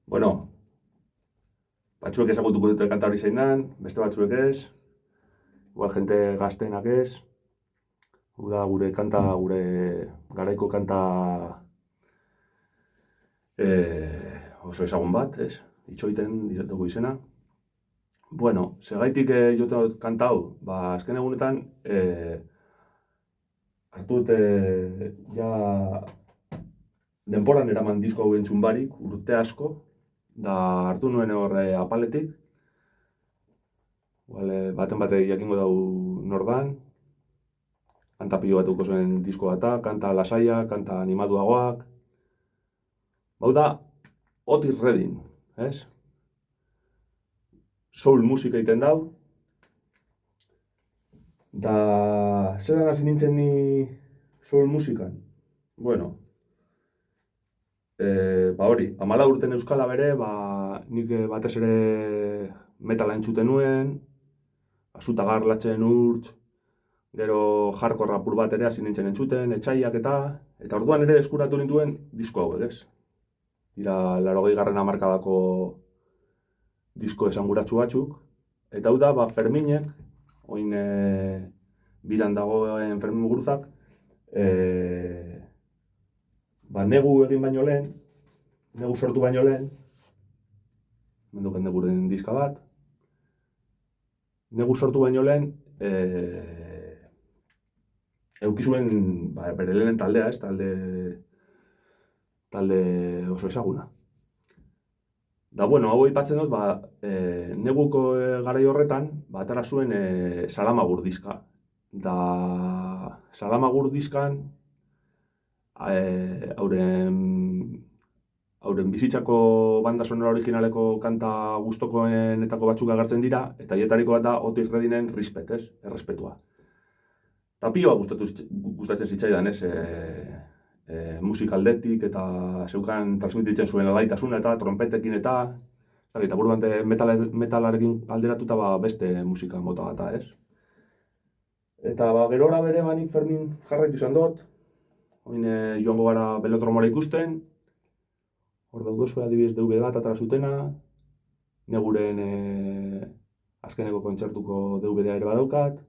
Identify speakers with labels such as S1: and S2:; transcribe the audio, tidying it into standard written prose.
S1: Bueno, batzuek ezagutuko dute kanta hori zein den, beste batzuek ez, igual jente gazteenak ez. Hau da gure kanta, gure garaiko kanta oso ezagun bat, ez? Itxoiten dugu izena. Bueno, segaitik jote dut kanta hau, ba, azken egunetan hartu dute ja denporan eraman disko hau entzun barik, urte asko, da hartu nuen horre apaletik. Baten batek jakingo dau nordan, kanta pilo batuko zuen disko bata, kanta lasaia, kanta animaduagoak. Hau da, Otis Redding, ez? Soul musika egiten dau. Da, zelan hasi nintzen ni soul musikan? Bueno, ba hori, 14 urten euskala bere, ba, nik batez ere metala entzuten nuen, Azutagar latzen urtz, gero hardcore apur bat ere hasi nintzen entzuten, etxaiak eta orduan ere eskuratu nituen disko hauek, ez? Dira 80. hamarkadako disko esanguratsu batzuk, eta hau da, ba, Ferminek, oin biran dagoen Fermin Muguruzak, ba, negu egin baino lehen, negu sortu baino lehen, menduken neguren diska bat, negu sortu baino lehen, eukizuen ba, bere lehen taldea, ez? Talde oso ezaguna. Da, bueno, hau aipatzen dut, ba, neguko garai horretan, ba, atara zuen Salamagur diska. Da, Salamagur diskan, hauren bizitzako banda sonora originaleko kanta gustokoenetako batzuk agertzen dira, eta hietariko bat da Otis Reddingen Respect, ez? Errespetua. Eta pioa gustatzen zitzaidan, ez? Musikaldetik eta zeukan transmititzen zuen alaitasuna eta trompetekin eta buruan metalarekin alderatuta ba, beste musika mota bat, ez? Eta ba, gerora bere banik Fermin jarraitu izan dut, oin joango gara Belotromora ikusten, hor daugozu adibidez DVD bat atara zutena, neguren azkeneko kontzertuko DVD ere badaukat,